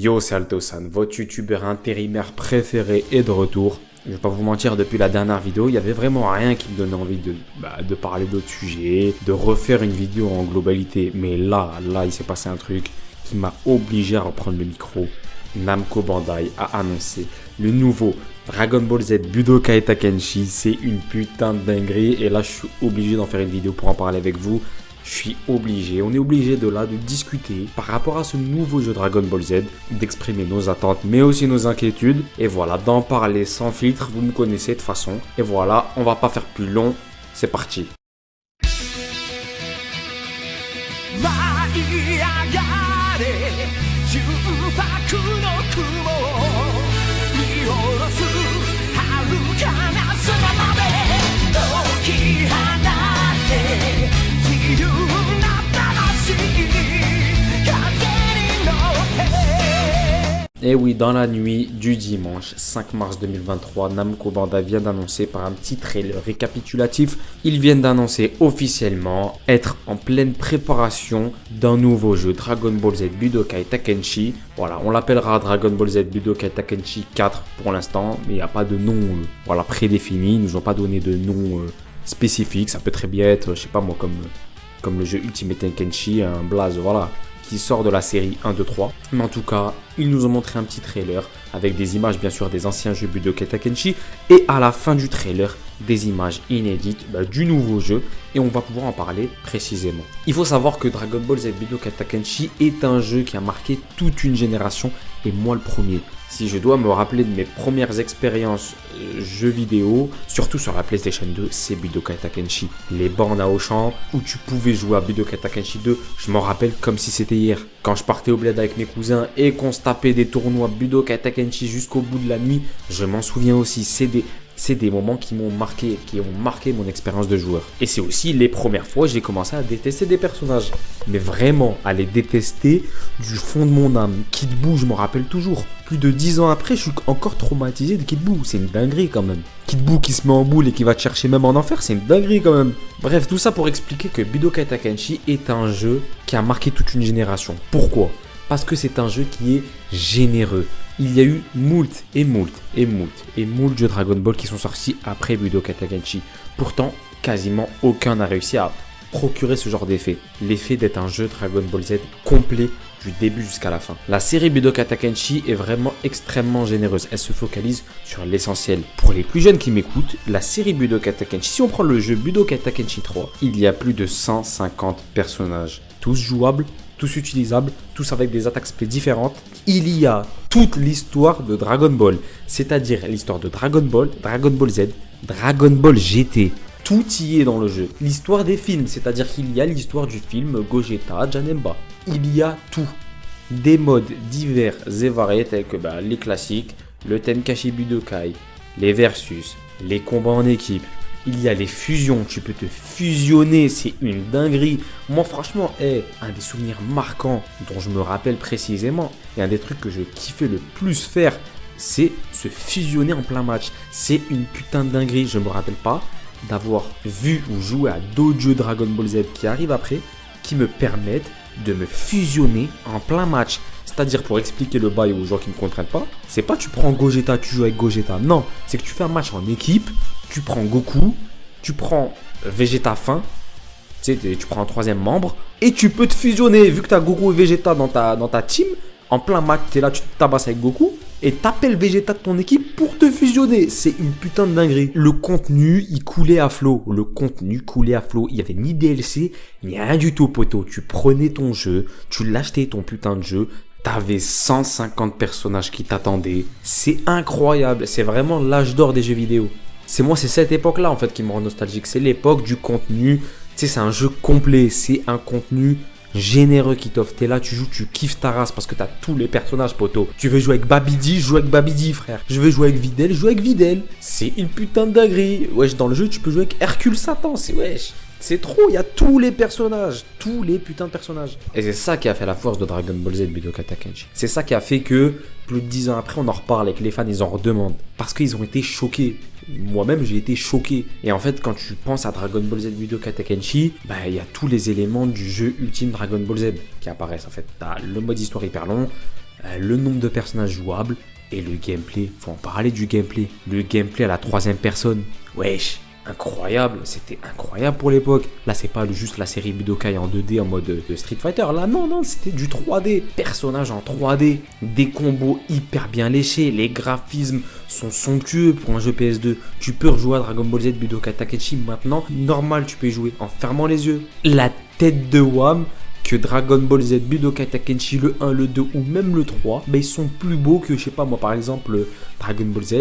Yo, c'est Altosan, votre youtubeur intérimaire préféré est de retour. Je vais pas vous mentir, depuis la dernière vidéo, il y avait vraiment rien qui me donnait envie de parler d'autres sujets, de refaire une vidéo en globalité. Mais là, il s'est passé un truc qui m'a obligé à reprendre le micro. Namco Bandai a annoncé le nouveau Dragon Ball Z Budokai Tenkaichi. C'est une putain de dinguerie et là, je suis obligé d'en faire une vidéo pour en parler avec vous. Je suis obligé, on est obligé de discuter par rapport à ce nouveau jeu Dragon Ball Z, d'exprimer nos attentes mais aussi nos inquiétudes et voilà, d'en parler sans filtre, vous me connaissez de toute façon. Et voilà, on va pas faire plus long, c'est parti. Et oui, dans la nuit du dimanche 5 mars 2023, Namco Bandai vient d'annoncer par un petit trailer récapitulatif, ils viennent d'annoncer officiellement être en pleine préparation d'un nouveau jeu Dragon Ball Z Budokai Tenkaichi. Voilà, on l'appellera Dragon Ball Z Budokai Tenkaichi 4 pour l'instant, mais il n'y a pas de nom prédéfini, ils nous ont pas donné de nom spécifique. Ça peut très bien être, je sais pas moi, comme le jeu Ultimate Tenkaichi, un blaze, voilà, qui sort de la série 1, 2, 3. Mais en tout cas, ils nous ont montré un petit trailer avec des images bien sûr des anciens jeux Budokai Tenkaichi et à la fin du trailer, des images inédites du nouveau jeu et on va pouvoir en parler précisément. Il faut savoir que Dragon Ball Z Budokai Tenkaichi est un jeu qui a marqué toute une génération et moi le premier. Si je dois me rappeler de mes premières expériences jeux vidéo, surtout sur la PlayStation 2, c'est Budokai Tenkaichi. Les bornes à Auchan où tu pouvais jouer à Budokai Tenkaichi 2, je m'en rappelle comme si c'était hier. Quand je partais au bled avec mes cousins et qu'on se tapait des tournois Budokai Tenkaichi jusqu'au bout de la nuit, je m'en souviens aussi. C'est des moments qui m'ont marqué, mon expérience de joueur. Et c'est aussi les premières fois que j'ai commencé à détester des personnages. Mais vraiment, à les détester du fond de mon âme. Kid Buu, je m'en rappelle toujours. Plus de 10 ans après, je suis encore traumatisé de Kid Buu. C'est une dinguerie quand même. Kid Buu qui se met en boule et qui va te chercher même en enfer, c'est une dinguerie quand même. Bref, tout ça pour expliquer que Budokai Tenkaichi est un jeu qui a marqué toute une génération. Pourquoi ? Parce que c'est un jeu qui est généreux. Il y a eu moult jeux Dragon Ball qui sont sortis après Budokai Tenkaichi. Pourtant, quasiment aucun n'a réussi à procurer ce genre d'effet. L'effet d'être un jeu Dragon Ball Z complet du début jusqu'à la fin. La série Budokai Tenkaichi est vraiment extrêmement généreuse. Elle se focalise sur l'essentiel. Pour les plus jeunes qui m'écoutent, la série Budokai Tenkaichi, si on prend le jeu Budokai Tenkaichi 3, il y a plus de 150 personnages. Tous jouables, tous utilisables, tous avec des attaques spé différentes. Il y a toute l'histoire de Dragon Ball, c'est-à-dire l'histoire de Dragon Ball, Dragon Ball Z, Dragon Ball GT. Tout y est dans le jeu. L'histoire des films, c'est-à-dire qu'il y a l'histoire du film Gogeta, Janemba. Il y a tout. Des modes divers et variés tels que les classiques, le Tenkaichi Budokai, les versus, les combats en équipe. Il y a les fusions, tu peux te fusionner, c'est une dinguerie. Moi franchement, un des souvenirs marquants dont je me rappelle précisément, et un des trucs que je kiffais le plus faire, c'est se fusionner en plein match. C'est une putain de dinguerie, je me rappelle pas d'avoir vu ou joué à d'autres jeux Dragon Ball Z qui arrivent après, qui me permettent de me fusionner en plein match. C'est-à-dire, pour expliquer le bail aux gens qui ne comprennent pas, c'est pas tu prends Gogeta, tu joues avec Gogeta. Non, c'est que tu fais un match en équipe, tu prends Goku, tu prends Vegeta fin, tu prends un troisième membre, et tu peux te fusionner. Vu que tu as Goku et Vegeta dans ta team, en plein match, tu es là, tu te tabasses avec Goku, et t'appelles Vegeta de ton équipe pour te fusionner. C'est une putain de dinguerie. Le contenu, il coulait à flot. Il y avait ni DLC, ni rien du tout, poteau. Tu prenais ton jeu, tu l'achetais ton putain de jeu, t'avais 150 personnages qui t'attendaient. C'est incroyable. C'est vraiment l'âge d'or des jeux vidéo. C'est cette époque-là en fait qui me rend nostalgique. C'est l'époque du contenu. C'est un jeu complet. C'est un contenu généreux qui t'offre. T'es là, tu joues, tu kiffes ta race parce que t'as tous les personnages, poteau. Tu veux jouer avec Babidi, joue avec Babidi, frère. Je veux jouer avec Videl, joue avec Videl. C'est une putain de dinguerie. Wesh, dans le jeu, tu peux jouer avec Hercule Satan. C'est trop, il y a tous les personnages, tous les putains de personnages. Et c'est ça qui a fait la force de Dragon Ball Z Budokai Tenkaichi. C'est ça qui a fait que, plus de 10 ans après, on en reparle et que les fans, ils en redemandent. Parce qu'ils ont été choqués. Moi-même, j'ai été choqué. Et en fait, quand tu penses à Dragon Ball Z Budokai Tenkaichi, il y a tous les éléments du jeu ultime Dragon Ball Z qui apparaissent. En fait, t'as le mode histoire hyper long, le nombre de personnages jouables et le gameplay. Faut en parler du gameplay. Le gameplay à la troisième personne. Wesh, incroyable, c'était incroyable pour l'époque. Là, c'est pas juste la série Budokai en 2D en mode de Street Fighter. Là, non, c'était du 3D. Personnages en 3D, des combos hyper bien léchés. Les graphismes sont somptueux pour un jeu PS2. Tu peux rejouer à Dragon Ball Z Budokai Tenkaichi maintenant. Normal, tu peux y jouer en fermant les yeux. La tête de Wham, que Dragon Ball Z, Budokai Tenkaichi, le 1, le 2 ou même le 3, ils sont plus beaux que, je sais pas moi, par exemple, Dragon Ball Z,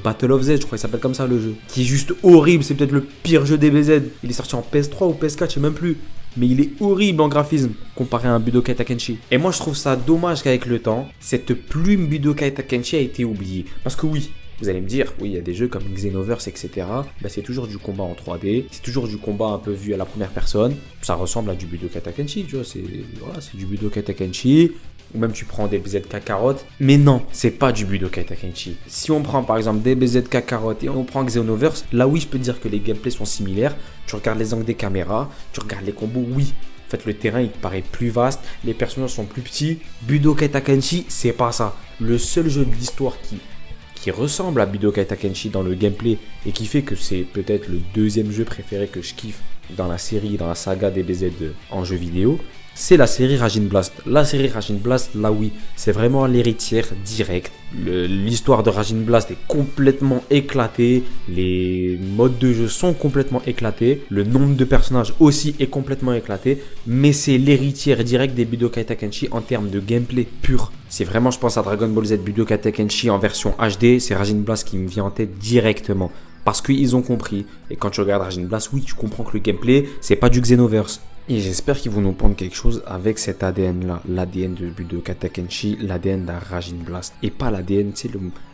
Battle of Z, je crois qu'il s'appelle comme ça le jeu, qui est juste horrible, c'est peut-être le pire jeu DBZ. Il est sorti en PS3 ou PS4, je sais même plus. Mais il est horrible en graphisme comparé à un Budokai Tenkaichi. Et moi je trouve ça dommage qu'avec le temps, cette plume Budokai Tenkaichi a été oubliée. Parce que oui, vous allez me dire, oui, il y a des jeux comme Xenoverse, etc. C'est toujours du combat en 3D, c'est toujours du combat un peu vu à la première personne. Ça ressemble à du Budokai Tenkaichi, tu vois, c'est du Budokai Tenkaichi. Ou même tu prends DBZ Kakarot. Mais non, c'est pas du Budokai Tenkaichi. Si on prend par exemple DBZ Kakarot et on prend Xenoverse, là oui, je peux te dire que les gameplays sont similaires. Tu regardes les angles des caméras, tu regardes les combos, oui. En fait, le terrain, il te paraît plus vaste, les personnages sont plus petits. Budokai Tenkaichi, c'est pas ça. Le seul jeu de l'histoire qui ressemble à Budokai Tenkaichi dans le gameplay et qui fait que c'est peut-être le deuxième jeu préféré que je kiffe dans la série, dans la saga DBZ en jeu vidéo, c'est la série Raging Blast. La série Raging Blast, là oui, c'est vraiment l'héritière directe. L'histoire de Raging Blast est complètement éclatée, les modes de jeu sont complètement éclatés, le nombre de personnages aussi est complètement éclaté, mais c'est l'héritière directe des Budokai Tenkaichi en termes de gameplay pur. C'est vraiment, je pense à Dragon Ball Z Budokai Tenkaichi en version HD, c'est Raging Blast qui me vient en tête directement. Parce qu'ils ont compris. Et quand tu regardes Raging Blast, oui, tu comprends que le gameplay, c'est pas du Xenoverse. Et j'espère qu'ils vont nous prendre quelque chose avec cet ADN-là. L'ADN de Budokai Tenkaichi, l'ADN d'un Raging Blast. Et pas l'ADN, tu sais,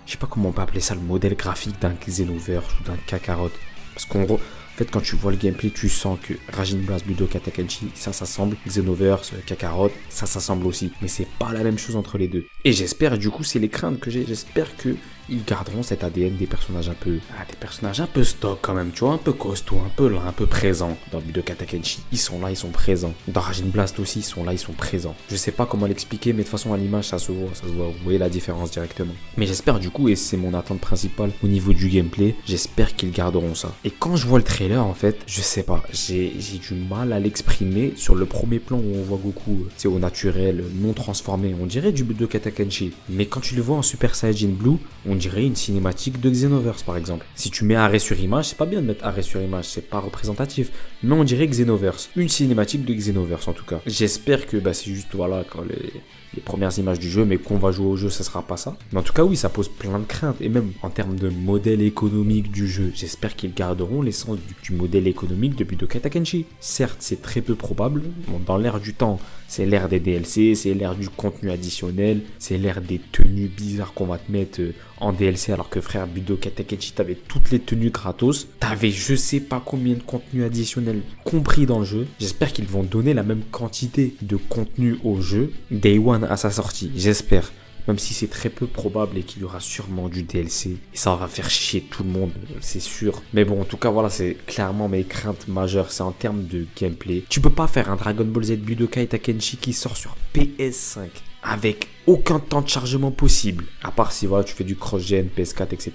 je sais pas comment on peut appeler ça, le modèle graphique d'un Xenoverse ou d'un Kakarot. Parce en fait, quand tu vois le gameplay, tu sens que Raging Blast, Budokai Tenkaichi, ça s'assemble. Xenoverse, Kakarot, ça s'assemble aussi. Mais c'est pas la même chose entre les deux. Et j'espère, du coup, c'est les craintes que j'ai. J'espère que ils garderont cet ADN des personnages un peu stock quand même, tu vois, un peu costaud, un peu là, un peu présent. Dans Budokai Tenkaichi, ils sont là, ils sont présents. Dans Raging Blast aussi, ils sont là, ils sont présents. Je sais pas comment l'expliquer, mais de toute façon à l'image ça se voit, vous voyez la différence directement. Mais j'espère du coup, et c'est mon attente principale au niveau du gameplay, j'espère qu'ils garderont ça. Et quand je vois le trailer en fait, je sais pas, j'ai du mal à l'exprimer. Sur le premier plan où on voit Goku, tu sais, au naturel, non transformé, on dirait du Budokai Tenkaichi. Mais quand tu le vois en Super Saiyajin Blue, on dirait une cinématique de Xenoverse par exemple. Si tu mets arrêt sur image, c'est pas bien de mettre arrêt sur image, c'est pas représentatif. Mais on dirait Xenoverse. Une cinématique de Xenoverse en tout cas. J'espère que c'est juste voilà quand les premières images du jeu, mais qu'on va jouer au jeu, ça sera pas ça. Mais en tout cas, oui, ça pose plein de craintes. Et même en termes de modèle économique du jeu, j'espère qu'ils garderont l'essence du modèle économique de Budokai Tenkaichi. Certes, c'est très peu probable. Bon, dans l'ère du temps, c'est l'ère des DLC, c'est l'ère du contenu additionnel, c'est l'ère des tenues bizarres qu'on va te mettre en DLC, alors que frère, Budokai Tenkaichi, t'avais toutes les tenues gratos, t'avais je sais pas combien de contenu additionnel compris dans le jeu. J'espère qu'ils vont donner la même quantité de contenu au jeu Day One à sa sortie, j'espère. Même si c'est très peu probable et qu'il y aura sûrement du DLC. Et ça va faire chier tout le monde, c'est sûr. Mais bon, en tout cas, voilà, c'est clairement mes craintes majeures. C'est en termes de gameplay. Tu peux pas faire un Dragon Ball Z Budokai Tenkaichi qui sort sur PS5 avec aucun temps de chargement possible. À part si voilà, tu fais du cross-gen, PS4, etc.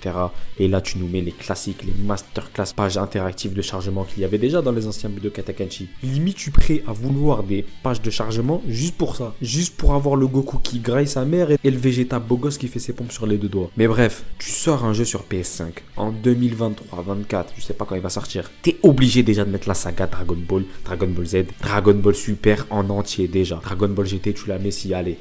Et là, tu nous mets les classiques, les masterclass, pages interactives de chargement qu'il y avait déjà dans les anciens Budokai Tenkaichi. Limite, tu es prêt à vouloir des pages de chargement juste pour ça. Juste pour avoir le Goku qui graille sa mère et le Vegeta beau gosse qui fait ses pompes sur les deux doigts. Mais bref, tu sors un jeu sur PS5 en 2023, 24, je sais pas quand il va sortir. T'es obligé déjà de mettre la saga Dragon Ball, Dragon Ball Z, Dragon Ball Super en entier déjà. Dragon Ball GT, tu la mets si allez,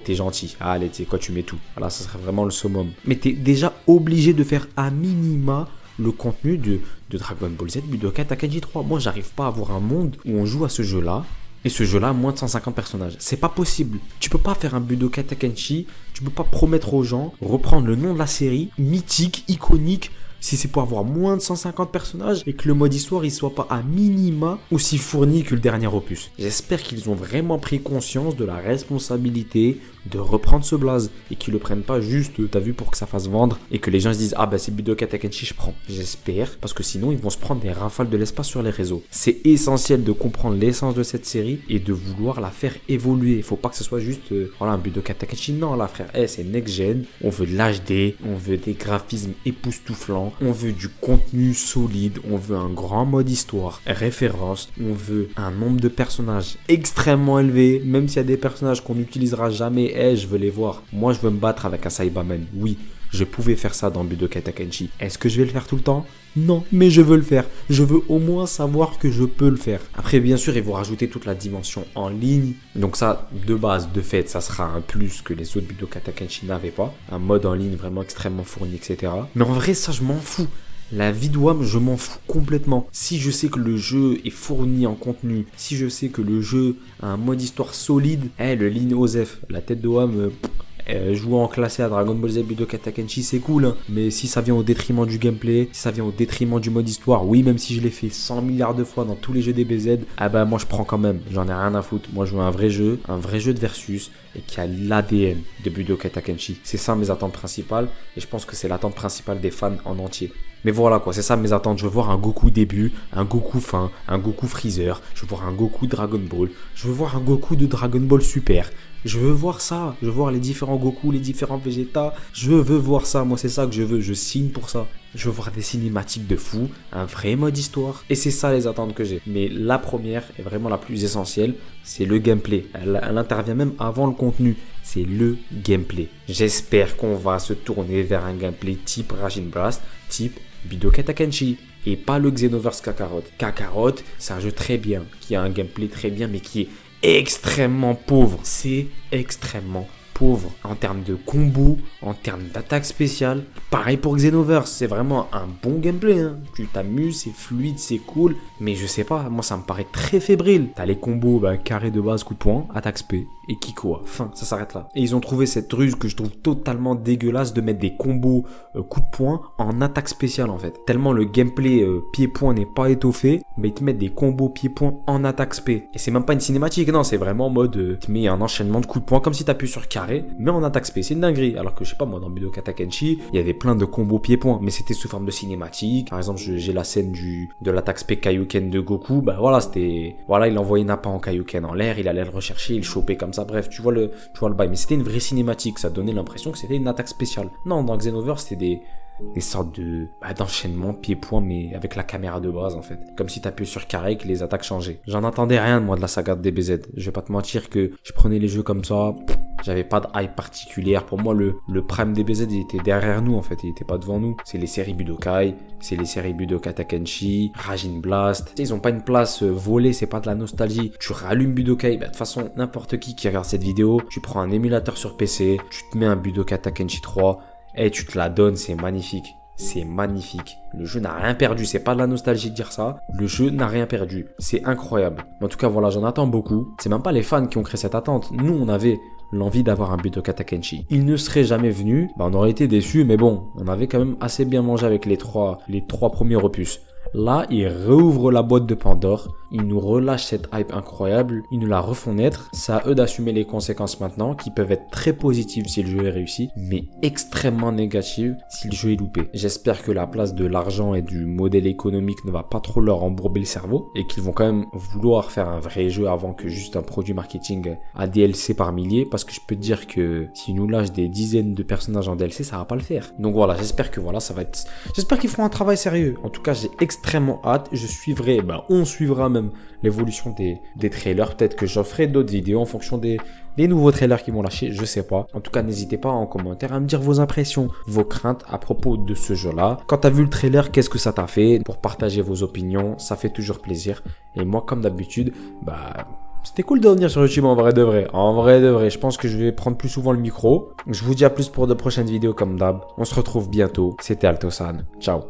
t'es gentil. Allez, tu sais quoi, tu mets tout. Voilà, ça serait vraiment le summum. Mais t'es déjà obligé de faire à minima le contenu de Dragon Ball Z Budokai Tenkaichi 3. Moi, j'arrive pas à avoir un monde où on joue à ce jeu-là. Et ce jeu-là, moins de 150 personnages. C'est pas possible. Tu peux pas faire un Budokai Tenkaichi. Tu peux pas promettre aux gens, reprendre le nom de la série, mythique, iconique, si c'est pour avoir moins de 150 personnages et que le mode histoire il soit pas à minima aussi fourni que le dernier opus. J'espère qu'ils ont vraiment pris conscience de la responsabilité de reprendre ce blaze et qu'ils le prennent pas juste, t'as vu, pour que ça fasse vendre et que les gens se disent ah bah c'est Budokai Tenkaichi je prends. J'espère, parce que sinon ils vont se prendre des rafales de l'espace sur les réseaux. C'est essentiel de comprendre l'essence de cette série et de vouloir la faire évoluer. Il faut pas que ce soit juste voilà un Budokai Tenkaichi. Non là frère, c'est next gen, on veut de l'HD, on veut des graphismes époustouflants, on veut du contenu solide, on veut un grand mode histoire, référence, on veut un nombre de personnages extrêmement élevé, même s'il y a des personnages qu'on n'utilisera jamais, je veux les voir. Moi je veux me battre avec un Saibaman, oui. Je pouvais faire ça dans Budokai Tenkaichi. Est-ce que je vais le faire tout le temps? Non, mais je veux le faire. Je veux au moins savoir que je peux le faire. Après, bien sûr, ils vont rajouter toute la dimension en ligne. Donc ça, de base, de fait, ça sera un plus que les autres Budokai Tenkaichi n'avaient pas. Un mode en ligne vraiment extrêmement fourni, etc. Mais en vrai, ça, je m'en fous. La vie de WAM, je m'en fous complètement. Si je sais que le jeu est fourni en contenu, si je sais que le jeu a un mode histoire solide, le Lin Osef, la tête de WAM... jouer en classé à Dragon Ball Z Budokai Tenkaichi c'est cool hein. Mais si ça vient au détriment du gameplay, si ça vient au détriment du mode histoire, oui même si je l'ai fait 100 milliards de fois dans tous les jeux DBZ, ah bah moi je prends quand même, j'en ai rien à foutre. Moi je veux un vrai jeu de versus et qui a l'ADN de Budokai Tenkaichi. C'est ça mes attentes principales et je pense que c'est l'attente principale des fans en entier. Mais voilà quoi, c'est ça mes attentes. Je veux voir un Goku début, un Goku fin, un Goku Freezer, je veux voir un Goku Dragon Ball, je veux voir un Goku de Dragon Ball Super. Je veux voir ça, je veux voir les différents Goku, les différents Vegeta, je veux voir ça, moi c'est ça que je veux, je signe pour ça. Je veux voir des cinématiques de fou, un vrai mode histoire, et c'est ça les attentes que j'ai. Mais la première est vraiment la plus essentielle, c'est le gameplay. Elle intervient même avant le contenu, c'est le gameplay. J'espère qu'on va se tourner vers un gameplay type Raging Blast, type Budokai Tenkaichi. Et pas le Xenoverse Kakarot. Kakarot, c'est un jeu très bien, qui a un gameplay très bien, mais qui est extrêmement pauvre. C'est extrêmement pauvre en termes de combo, en termes d'attaque spéciale. Pareil pour Xenoverse, c'est vraiment un bon gameplay, hein. Tu t'amuses, c'est fluide, c'est cool, mais je sais pas, moi ça me paraît très fébrile. T'as les combos carré de base, coup de poing, attaque spé et Kikoa. Fin, ça s'arrête là. Et ils ont trouvé cette ruse que je trouve totalement dégueulasse de mettre des combos coup de poing en attaque spéciale en fait. Tellement le gameplay pied-point n'est pas étoffé, mais ils te mettent des combos pied-point en attaque spé. Et c'est même pas une cinématique, non, c'est vraiment en mode tu mets un enchaînement de coups de poing comme si t'appuies sur carré, mais en attaque spé. C'est une dinguerie. Alors que je sais pas moi, dans Budokai Tenkaichi, il y avait plein de combos pied-point, mais c'était sous forme de cinématique. Par exemple, j'ai la scène de l'attaque spé Kaioken de Goku, voilà, c'était... Voilà, il envoyait Nappa en Kaioken en l'air, il allait le rechercher, il chopait comme ça, bref, tu vois le bail. Mais c'était une vraie cinématique, ça donnait l'impression que c'était une attaque spéciale. Non, dans Xenoverse, c'était des sortes d'enchaînement pied-point, mais avec la caméra de base en fait. Comme si t'appuyais sur carré et que les attaques changeaient. J'en attendais rien moi de la saga de DBZ. Je vais pas te mentir que je prenais les jeux comme ça, j'avais pas de hype particulière. Pour moi le prime DBZ il était derrière nous en fait, il était pas devant nous. C'est les séries Budokai, c'est les séries Budokai Tenkaichi, Raging Blast. Tu sais, ils ont pas une place volée, c'est pas de la nostalgie. Tu rallumes Budokai, de toute façon n'importe qui regarde cette vidéo, tu prends un émulateur sur PC, tu te mets un Budokai Tenkaichi 3, et tu te la donnes, c'est magnifique. C'est magnifique. Le jeu n'a rien perdu. C'est pas de la nostalgie de dire ça. Le jeu n'a rien perdu. C'est incroyable. En tout cas, voilà, j'en attends beaucoup. C'est même pas les fans qui ont créé cette attente. Nous, on avait l'envie d'avoir un Budokai Tenkaichi. Il ne serait jamais venu. On aurait été déçus, mais bon, on avait quand même assez bien mangé avec les trois premiers opus. Là, ils réouvrent la boîte de Pandore, ils nous relâchent cette hype incroyable, ils nous la refont naître. C'est à eux d'assumer les conséquences maintenant, qui peuvent être très positives si le jeu est réussi, mais extrêmement négatives si le jeu est loupé. J'espère que la place de l'argent et du modèle économique ne va pas trop leur embourber le cerveau, et qu'ils vont quand même vouloir faire un vrai jeu avant que juste un produit marketing à DLC par milliers, parce que je peux te dire que s'ils nous lâchent des dizaines de personnages en DLC, ça va pas le faire. Donc voilà, j'espère que voilà, ça va être... J'espère qu'ils feront un travail sérieux. En tout cas, j'ai extrêmement hâte. Je suivrai, on suivra même l'évolution des trailers. Peut-être que j'en d'autres vidéos en fonction des nouveaux trailers qui vont lâcher, je sais pas. En tout cas, n'hésitez pas en commentaire à me dire vos impressions, vos craintes à propos de ce jeu-là. Quand t'as vu le trailer, qu'est-ce que ça t'a fait? Pour partager vos opinions, ça fait toujours plaisir. Et moi, comme d'habitude, c'était cool de revenir sur YouTube en vrai de vrai. En vrai de vrai, je pense que je vais prendre plus souvent le micro. Je vous dis à plus pour de prochaines vidéos comme d'hab. On se retrouve bientôt. C'était Altosan. Ciao.